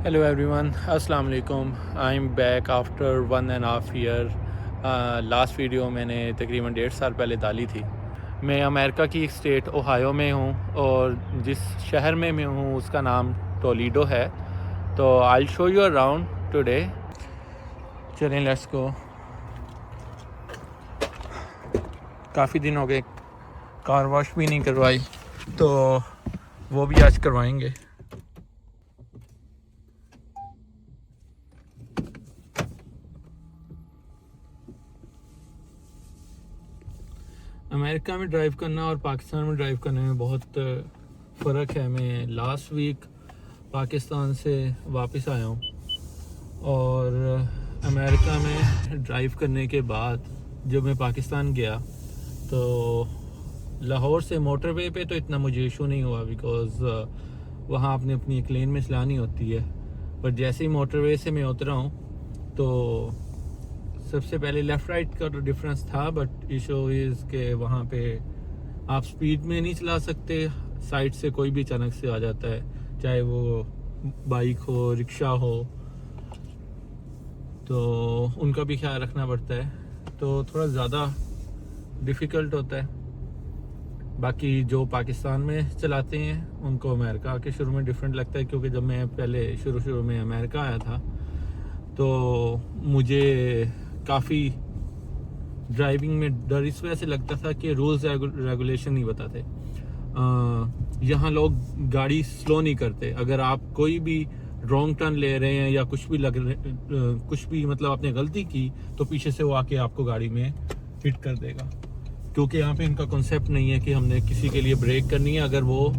Hello everyone, Assalamu alaikum. I'm back after 1.5 year. Last video मैंने तकरीबन 1.5 साल पहले डाली थी। मैं अमेरिका की एक स्टेट ओहायो में हूँ और जिस शहर में मैं हूँ उसका नाम टोलीडो है। तो I'll show you around today. चलें, लेट्स गो। काफ़ी दिन हो गए कार वॉश भी नहीं करवाई, तो वो भी आज करवाएंगे। अमेरिका में ड्राइव करना और पाकिस्तान में ड्राइव करने में बहुत फ़र्क है। मैं लास्ट वीक पाकिस्तान से वापस आया हूँ और अमेरिका में ड्राइव करने के बाद जब मैं पाकिस्तान गया तो लाहौर से मोटरवे पे तो इतना मुझे इशू नहीं हुआ, बिकॉज़ वहाँ आपने अपनी एक लेन में चलानी होती है। पर जैसे ही मोटरवे से मैं उतरा हूँ तो सबसे पहले लेफ़्ट राइट का तो डिफरेंस था, बट इशू इज़ के वहाँ पे आप स्पीड में नहीं चला सकते। साइड से कोई भी अचानक से आ जाता है, चाहे वो बाइक हो, रिक्शा हो, तो उनका भी ख्याल रखना पड़ता है। तो थोड़ा ज़्यादा डिफ़िकल्ट होता है। बाकी जो पाकिस्तान में चलाते हैं उनको अमेरिका के शुरू में डिफरेंट लगता है, क्योंकि जब मैं पहले शुरू में अमेरिका आया था तो मुझे काफ़ी ड्राइविंग में डर इस वजह से लगता था कि रूल्स रेगुलेशन नहीं बताते। यहाँ लोग गाड़ी स्लो नहीं करते। अगर आप कोई भी रॉन्ग टर्न ले रहे हैं या कुछ भी मतलब आपने गलती की तो पीछे से वो आके आपको गाड़ी में हिट कर देगा, क्योंकि यहाँ पे इनका कॉन्सेप्ट नहीं है कि हमने किसी के लिए ब्रेक करनी है। अगर वो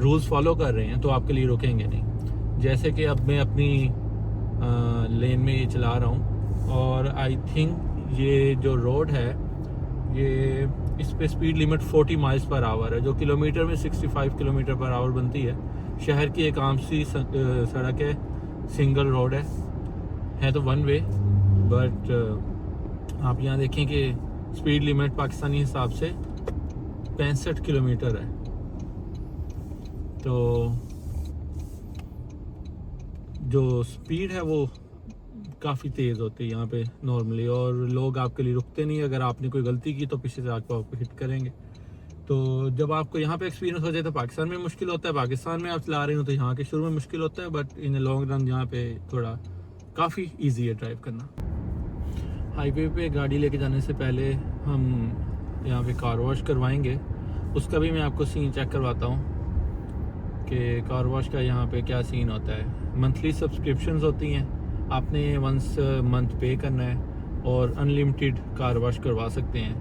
रूल्स फॉलो कर रहे हैं तो आपके लिए रुकेंगे नहीं। जैसे कि अब मैं अपनी लेन में ये चला रहा हूँ और आई थिंक ये जो रोड है ये इस पे speed limit 40 miles per hour है, जो किलोमीटर में 65 किलोमीटर पर आवर बनती है। शहर की एक आम सी सड़क है, सिंगल रोड है तो वन वे, बट आप यहाँ देखें कि स्पीड लिमिट पाकिस्तानी हिसाब से 65 किलोमीटर है। तो जो स्पीड है वो काफ़ी तेज़ होती है यहाँ पे नॉर्मली, और लोग आपके लिए रुकते नहीं। अगर आपने कोई गलती की तो पीछे से आपको हिट करेंगे। तो जब आपको यहाँ पे एक्सपीरियंस हो जाए तो पाकिस्तान में मुश्किल होता है, पाकिस्तान में आप चला रहे हो तो यहाँ के शुरू में मुश्किल होता है, बट इन लॉन्ग रन यहाँ पे थोड़ा काफ़ी ईजी है ड्राइव करना। हाईवे पे गाड़ी लेके जाने से पहले हम यहाँ पे कार वॉश करवाएंगे, उसका भी मैं आपको सीन चेक करवाता हूँ कि कार वॉश का यहाँ पे क्या सीन होता है। मंथली सब्सक्रिप्शंस होती हैं, आपने वंस मंथ पे करना है और अनलिमिटेड कार वॉश करवा सकते हैं।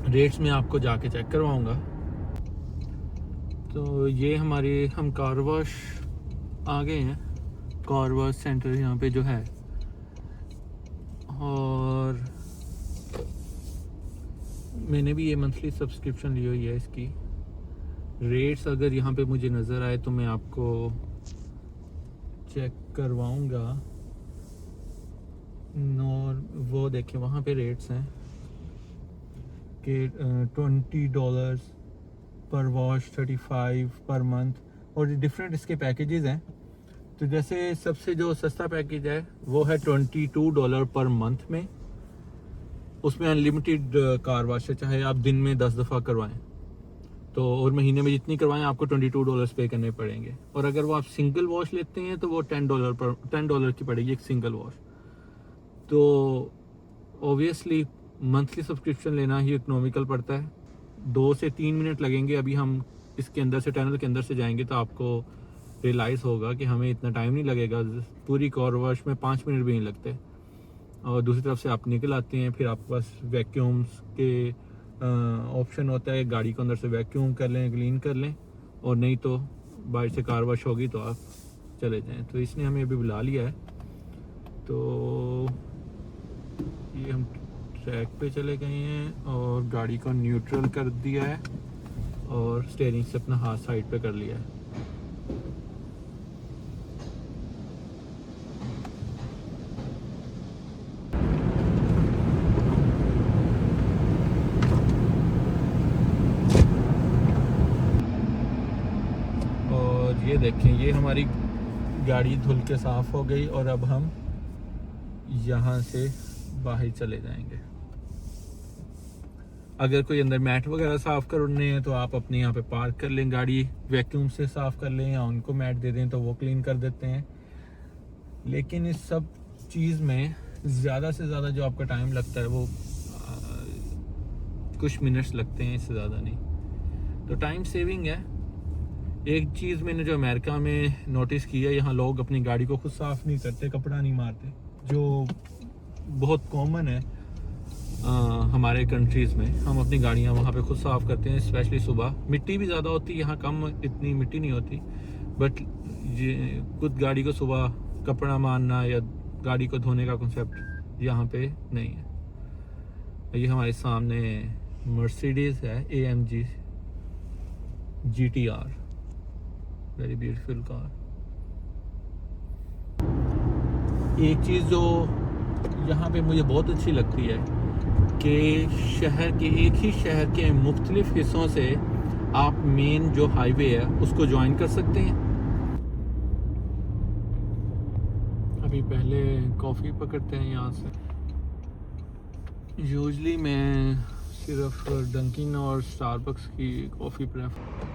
रेट्स में आपको जाके चेक करवाऊँगा। तो ये हम कार वॉश आ गए हैं, कार वॉश सेंटर यहाँ पे जो है। और मैंने भी ये मंथली सब्सक्रिप्शन ली हुई है। इसकी रेट्स अगर यहाँ पे मुझे नज़र आए तो मैं आपको चेक करवाऊँगा। और वो देखें वहाँ पे रेट्स हैं कि $20 पर वॉश, 35 पर मंथ, और डिफरेंट इसके पैकेजेस हैं। तो जैसे सबसे जो सस्ता पैकेज है वो है $22 पर मंथ में। उसमें अनलिमिटेड कार वॉश है, चाहे आप दिन में 10 दफ़ा करवाएं तो, और महीने में जितनी करवाएं आपको $22 पे करने पड़ेंगे। और अगर वो आप सिंगल वॉश लेते हैं तो वो $10 की पड़ेगी एक सिंगल वॉश। तो ऑब्वियसली मंथली सब्सक्रिप्शन लेना ही इकोनॉमिकल पड़ता है। 2 से 3 मिनट लगेंगे। अभी हम इसके अंदर से, टनल के अंदर से जाएंगे तो आपको रियलाइज़ होगा कि हमें इतना टाइम नहीं लगेगा। पूरी कार वॉश में 5 मिनट भी नहीं लगते। और दूसरी तरफ से आप निकल आते हैं, फिर आपके पास वैक्यूम्स के ऑप्शन होता है, गाड़ी को अंदर से वैक्यूम कर लें, क्लीन कर लें, और नहीं तो बाहर से कार वॉश होगी तो आप चले जाएं। तो इसने हमें अभी बुला लिया है, तो ये हम ट्रैक पे चले गए हैं और गाड़ी को न्यूट्रल कर दिया है और स्टीयरिंग से अपना हाथ साइड पे कर लिया है। और ये देखें, ये हमारी गाड़ी धुल के साफ़ हो गई और अब हम यहाँ से बाहर चले जाएंगे। अगर कोई अंदर मैट वगैरह साफ़ करने हैं तो आप अपने यहाँ पे पार्क कर लें, गाड़ी वैक्यूम से साफ़ कर लें या उनको मैट दे दें तो वो क्लीन कर देते हैं। लेकिन इस सब चीज़ में ज़्यादा से ज़्यादा जो आपका टाइम लगता है वो कुछ मिनट्स लगते हैं, इससे ज़्यादा नहीं। तो टाइम सेविंग है। एक चीज़ मैंने जो अमेरिका में नोटिस की है, यहाँ लोग अपनी गाड़ी को खुद साफ़ नहीं करते, कपड़ा नहीं मारते, जो बहुत कॉमन है हमारे कंट्रीज़ में। हम अपनी गाड़ियाँ वहाँ पे खुद साफ़ करते हैं, स्पेशली सुबह। मिट्टी भी ज़्यादा होती है, यहाँ कम इतनी मिट्टी नहीं होती, बट ये खुद गाड़ी को सुबह कपड़ा मारना या गाड़ी को धोने का कॉन्सेप्ट यहाँ पे नहीं है। ये हमारे सामने मर्सिडीज़ है AMG GTR, very beautiful car. एक चीज़ जो यहाँ पे मुझे बहुत अच्छी लगती है कि एक ही शहर के मुख्तलिफ हिस्सों से आप मेन जो हाईवे है उसको ज्वाइन कर सकते हैं। अभी पहले कॉफ़ी पकड़ते हैं यहाँ से। यूजुअली मैं सिर्फ डंकिन और स्टारबक्स की कॉफ़ी प्रेफर।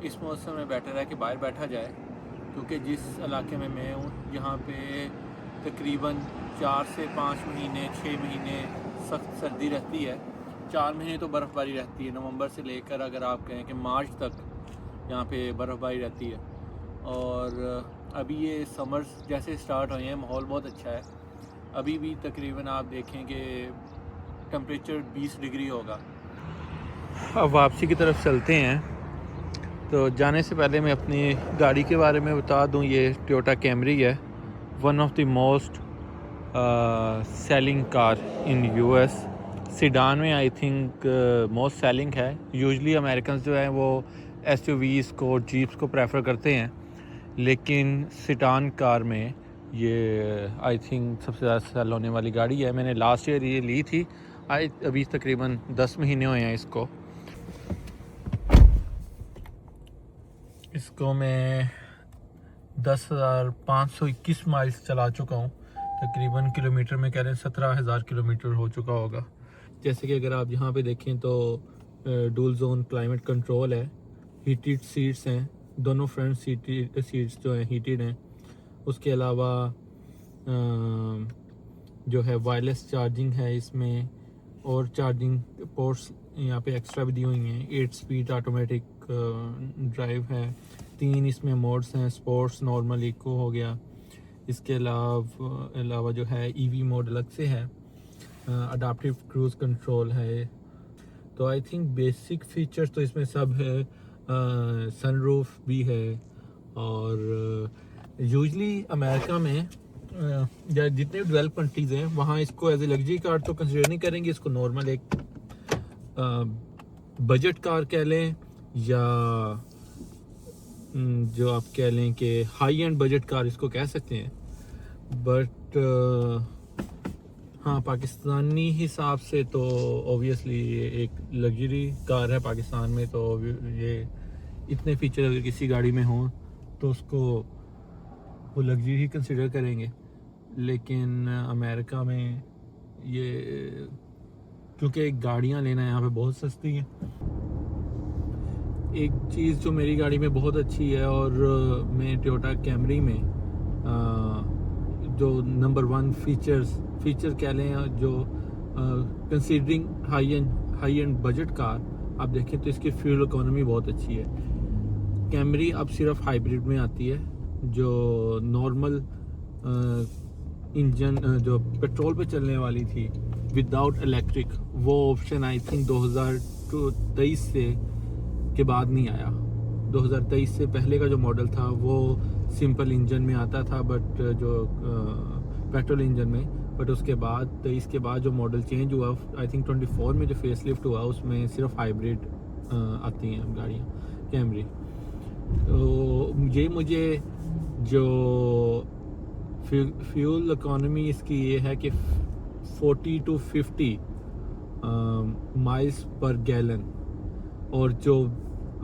इस मौसम में बेटर है कि बाहर बैठा जाए, क्योंकि जिस इलाके में मैं हूँ यहाँ पे तकरीबन 4 से 5 महीने 6 महीने सख्त सर्दी रहती है। 4 महीने तो बर्फ़बारी रहती है, नवंबर से लेकर अगर आप कहें कि मार्च तक यहाँ पे बर्फ़बारी रहती है। और अभी ये समर्स जैसे स्टार्ट हुए हैं, माहौल बहुत अच्छा है। अभी भी तकरीबन आप देखें कि टेम्परेचर 20 डिग्री होगा। अब वापसी की तरफ चलते हैं। तो जाने से पहले मैं अपनी गाड़ी के बारे में बता दूं, ये टोयोटा कैमरी है, one of the most selling car in US। Sedan में आई थिंक मोस्ट सेलिंग है। यूजुअली अमेरिकन जो हैं वो SUVs को, जीप्स को प्रेफर करते हैं, लेकिन सीडान कार में ये आई थिंक सबसे ज़्यादा सेल होने वाली गाड़ी है। मैंने लास्ट ईयर ये ली थी, अभी तकरीबन 10 महीने हुए हैं इसको। इसको मैं 10,521 माइल्स चला चुका हूँ। तकरीबन किलोमीटर में कह रहे हैं 17,000 किलोमीटर हो चुका होगा। जैसे कि अगर आप यहाँ पे देखें तो डुअल जोन क्लाइमेट कंट्रोल है, हीटेड सीट्स हैं, दोनों फ्रंट सीट्स जो हैं हीटेड हैं। उसके अलावा जो है वायरलेस चार्जिंग है इसमें, और चार्जिंग पोर्ट्स यहाँ पे एक्स्ट्रा भी दी हुई हैं। 8 स्पीड ऑटोमेटिक ड्राइव है। 3 इसमें मोड्स हैं, स्पोर्ट्स, नॉर्मल, इको हो गया। इसके अलावा जो है EV मोड अलग से है, अडाप्टिव क्रूज़ कंट्रोल है। तो आई थिंक बेसिक फीचर्स तो इसमें सब है। सनरूफ भी है। और यूजुअली अमेरिका में या जितने डेवलप कंट्रीज़ हैं वहाँ इसको एज ए लग्जरी कार तो कंसिडर नहीं करेंगे। इसको नॉर्मल एक बजट कार कह लें, या जो आप कह लें कि हाई एंड बजट कार इसको कह सकते हैं। बट हाँ, पाकिस्तानी हिसाब से तो ऑब्वियसली ये एक लग्जरी कार है। पाकिस्तान में तो ये इतने फीचर अगर किसी गाड़ी में हों तो उसको वो लग्जरी ही कंसिडर करेंगे। लेकिन अमेरिका में ये, क्योंकि गाड़ियाँ लेना यहाँ पे बहुत सस्ती हैं। एक चीज़ जो मेरी गाड़ी में बहुत अच्छी है, और मैं टोयोटा कैमरी में जो नंबर 1 फीचर कह लें, जो considering high and budget car आप देखें तो इसकी फ्यूल इकोनॉमी बहुत अच्छी है। कैमरी अब सिर्फ हाइब्रिड में आती है। जो नॉर्मल इंजन जो पेट्रोल पे चलने वाली थी विदाउट इलेक्ट्रिक, वो ऑप्शन आई थिंक 2023 से के बाद नहीं आया। 2023 से पहले का जो मॉडल था वो सिंपल इंजन में आता था, बट जो पेट्रोल इंजन में, बट उसके बाद 23 के बाद जो मॉडल चेंज हुआ, आई थिंक 24 में जो फेस लिफ्ट हुआ उसमें सिर्फ हाइब्रिड आती हैं गाड़ियाँ, कैमरी। तो ये मुझे जो फ्यूल इकोनॉमी इसकी ये है कि 40 to 50 माइल्स पर गैलन, और जो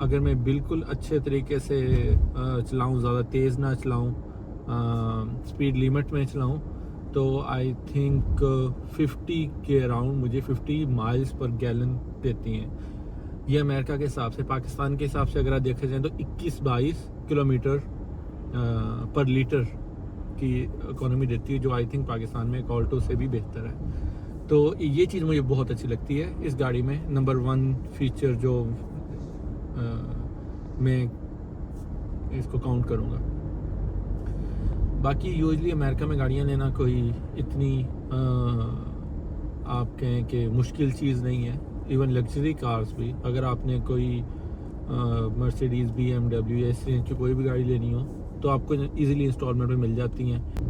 अगर मैं बिल्कुल अच्छे तरीके से चलाऊं, ज़्यादा तेज़ ना चलाऊं, स्पीड लिमिट में चलाऊं, तो आई थिंक 50 के अराउंड मुझे 50 माइल्स पर गैलन देती हैं। ये अमेरिका के हिसाब से। पाकिस्तान के हिसाब से अगर आप देखा जाए तो 21-22 किलोमीटर पर लीटर की इकोनॉमी देती है, जो आई थिंक पाकिस्तान में ऑल्टो से भी बेहतर है। तो ये चीज़ मुझे बहुत अच्छी लगती है इस गाड़ी में। नंबर 1 फीचर जो मैं इसको काउंट करूँगा। बाकी यूजली अमेरिका में गाड़ियाँ लेना कोई इतनी आप कहें कि मुश्किल चीज़ नहीं है। इवन लग्जरी कार्स भी, अगर आपने कोई मर्सिडीज़, BMW या इस रेंज की कोई भी गाड़ी लेनी हो तो आपको इजीली इंस्टॉलमेंट में मिल जाती हैं।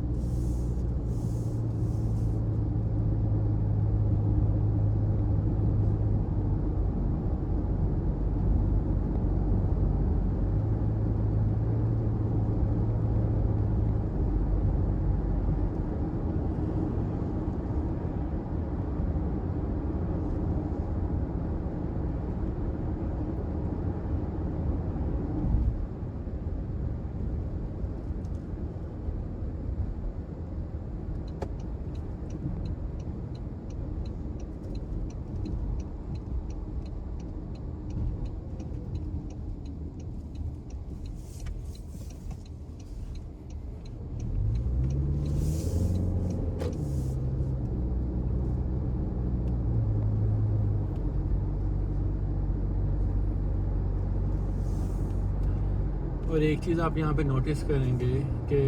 और एक चीज़ आप यहाँ पे नोटिस करेंगे कि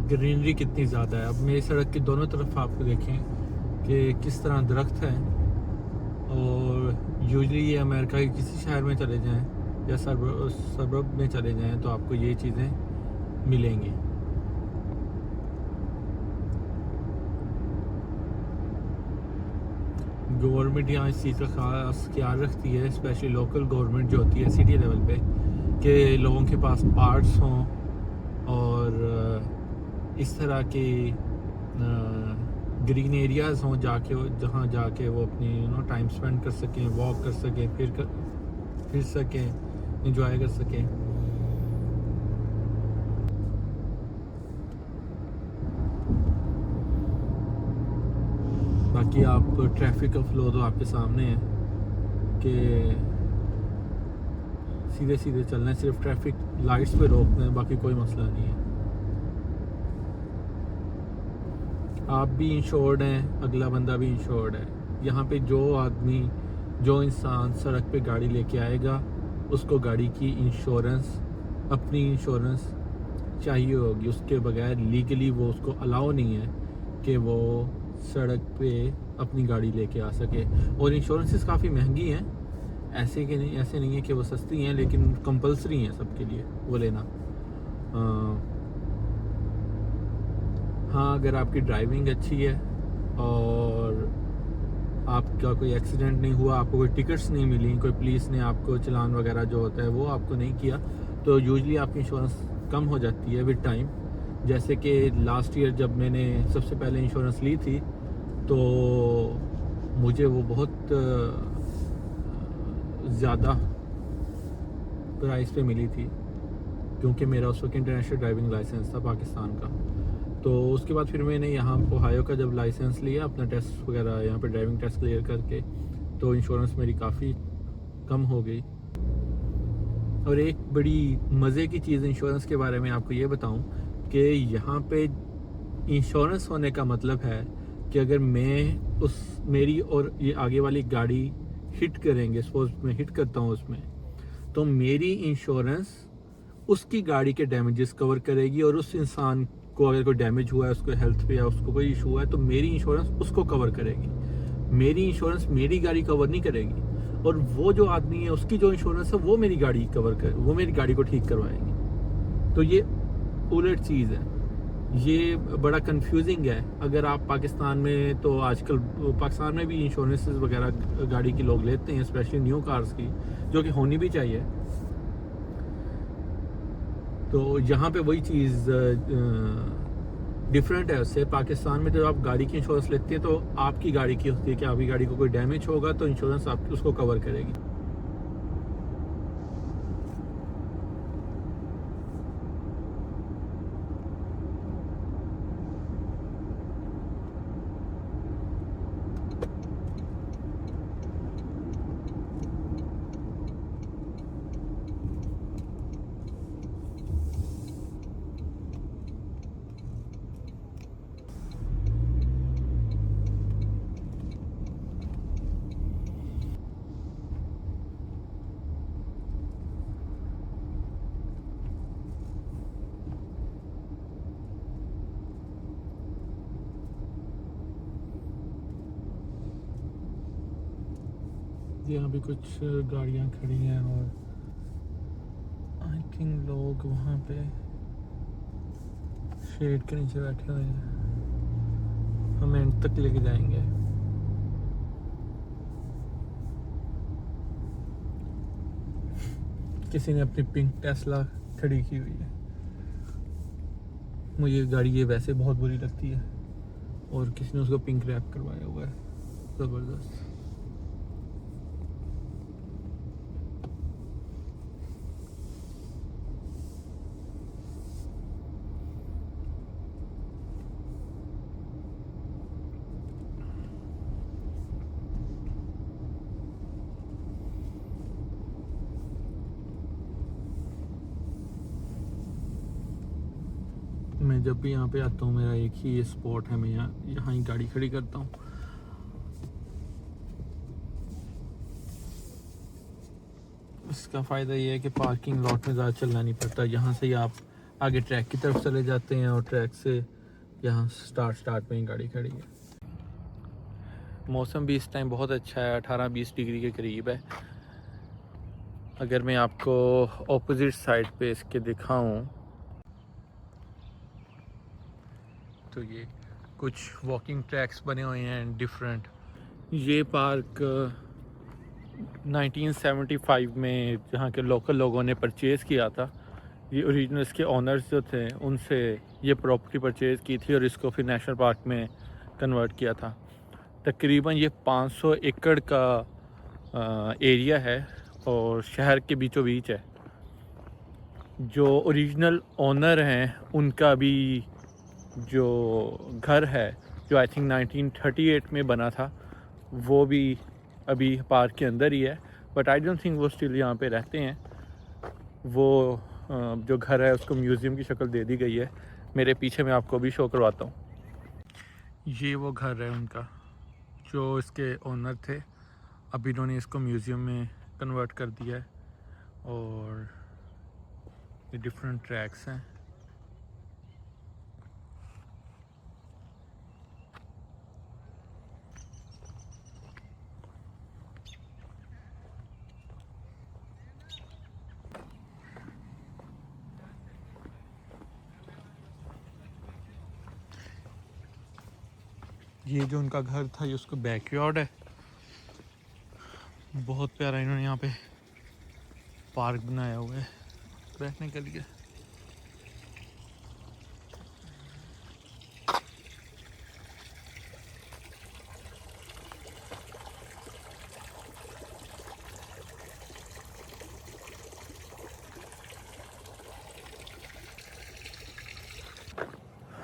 ग्रीनरी कितनी ज़्यादा है। अब मेरी सड़क की दोनों तरफ आपको देखें कि किस तरह दरख्त हैं। और यूजली ये अमेरिका के किसी शहर में चले जाएं या सबब में चले जाएं तो आपको ये चीज़ें मिलेंगी। गवर्नमेंट यहाँ इस चीज़ का खास ख्याल रखती है, स्पेशली लोकल गवर्नमेंट जो होती है सिटी लेवल पे, कि लोगों के पास पार्ट्स हों और इस तरह की ग्रीन एरियाज़ हों जहाँ जाके वो अपनी टाइम स्पेंड कर सकें, वॉक कर सकें, फिर सकें, एंजॉय कर सकें। बाकी आप ट्रैफिक का फ्लो तो आपके सामने है कि सीधे सीधे चलना है, सिर्फ ट्रैफिक लाइट्स पे रोकना है, बाकी कोई मसला नहीं है। आप भी इंश्योर्ड हैं, अगला बंदा भी इंश्योर्ड है। यहाँ पे जो इंसान सड़क पे गाड़ी लेके आएगा उसको गाड़ी की इंश्योरेंस, अपनी इंश्योरेंस चाहिए होगी। उसके बगैर लीगली वो उसको अलाउ नहीं है कि वो सड़क पे अपनी गाड़ी लेके आ सके। और इंश्योरेंसेस काफ़ी महंगी हैं, ऐसे नहीं है कि वो सस्ती हैं, लेकिन कंपलसरी हैं सबके लिए वो लेना। हाँ, अगर आपकी ड्राइविंग अच्छी है और आपका कोई एक्सीडेंट नहीं हुआ, आपको कोई टिकट्स नहीं मिली, कोई पुलिस ने आपको चालान वगैरह जो होता है वो आपको नहीं किया, तो यूजली आपकी इंश्योरेंस कम हो जाती है विद टाइम। जैसे कि लास्ट ईयर जब मैंने सबसे पहले इंश्योरेंस ली थी तो मुझे वो बहुत ज़्यादा प्राइस पे मिली थी, क्योंकि मेरा उस वक्त इंटरनेशनल ड्राइविंग लाइसेंस था पाकिस्तान का। तो उसके बाद फिर मैंने यहाँ ओहायो का जब लाइसेंस लिया, अपना टेस्ट वगैरह यहाँ पे ड्राइविंग टेस्ट क्लियर करके, तो इंश्योरेंस मेरी काफ़ी कम हो गई। और एक बड़ी मज़े की चीज़ इंश्योरेंस के बारे में आपको ये बताऊं कि यहाँ पे इंश्योरेंस होने का मतलब है कि अगर मेरी और ये आगे वाली गाड़ी हिट करेंगे, सपोज मैं हिट करता हूँ उसमें, तो मेरी इंश्योरेंस उसकी गाड़ी के डैमेजेस कवर करेगी, और उस इंसान को अगर कोई डैमेज हुआ है, उसको हेल्थ पे या उसको कोई इशू हुआ है, तो मेरी इंश्योरेंस उसको कवर करेगी। मेरी इंश्योरेंस मेरी गाड़ी कवर नहीं करेगी। और वो जो आदमी है उसकी जो इंश्योरेंस है वो मेरी गाड़ी वो मेरी गाड़ी को ठीक करवाएंगे। तो ये उलट चीज़ है, ये बड़ा कंफ्यूजिंग है। अगर आप पाकिस्तान में, तो आजकल पाकिस्तान में भी इंश्योरेंस वगैरह गाड़ी की लोग लेते हैं, स्पेशली न्यू कार्स की, जो कि होनी भी चाहिए। तो यहाँ पे वही चीज़ डिफरेंट है उससे। पाकिस्तान में जब आप गाड़ी की इंश्योरेंस लेते हैं तो आपकी गाड़ी की होती है कि आपकी गाड़ी को कोई डैमेज होगा तो इंश्योरेंस आप उसको कवर करेगी। यहाँ भी कुछ गाड़ियाँ खड़ी हैं और आई थिंक लोग वहाँ पे शेड के नीचे बैठे हुए हैं। हम एंड तक लेके जाएंगे। किसी ने अपनी पिंक टेस्ला खड़ी की हुई है। मुझे गाड़ी ये वैसे बहुत बुरी लगती है और किसी ने उसको पिंक रैप करवाया हुआ है, ज़बरदस्त। मैं जब भी यहाँ पे आता हूँ मेरा एक ही स्पॉट है, मैं यहाँ ही गाड़ी खड़ी करता हूँ। इसका फ़ायदा ये है कि पार्किंग लॉट में ज़्यादा चलना नहीं पड़ता। यहाँ से ही आप आगे ट्रैक की तरफ चले जाते हैं और ट्रैक से यहाँ स्टार्ट में ही गाड़ी खड़ी है। मौसम भी इस टाइम बहुत अच्छा है, 18-20 डिग्री के करीब है। अगर मैं आपको ऑपोजिट साइड पे इसके दिखाऊं तो ये कुछ वॉकिंग ट्रैक्स बने हुए हैं डिफरेंट। ये पार्क 1975 में जहाँ के लोकल लोगों ने परचेज़ किया था। ये ओरिजिनल इसके ओनर्स जो थे उनसे ये प्रॉपर्टी परचेज़ की थी और इसको फिर नेशनल पार्क में कन्वर्ट किया था। तकरीबन ये 500 एकड़ का एरिया है और शहर के बीचों बीच है। जो ओरिजिनल ओनर हैं उनका भी जो घर है, जो आई थिंक 1938 में बना था, वो भी अभी पार्क के अंदर ही है। बट आई डोंट थिंक वो स्टिल यहाँ पे रहते हैं। वो जो घर है उसको म्यूज़ियम की शक्ल दे दी गई है। मेरे पीछे मैं आपको भी शो करवाता हूँ। ये वो घर है उनका जो इसके ओनर थे। अभी इन्होंने इसको म्यूज़ियम में कन्वर्ट कर दिया है और ये डिफरेंट ट्रैक्स हैं। ये जो उनका घर था ये उसका बैकयार्ड है। बहुत प्यारा इन्होंने यहाँ पे पार्क बनाया हुआ है बैठने के लिए।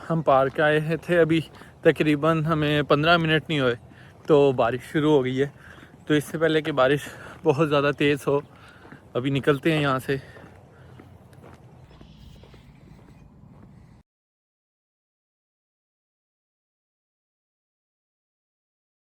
हम पार्क आए थे अभी, तकरीबन हमें 15 मिनट नहीं हुए तो बारिश शुरू हो गई है। तो इससे पहले कि बारिश बहुत ज़्यादा तेज़ हो, अभी निकलते हैं यहाँ से।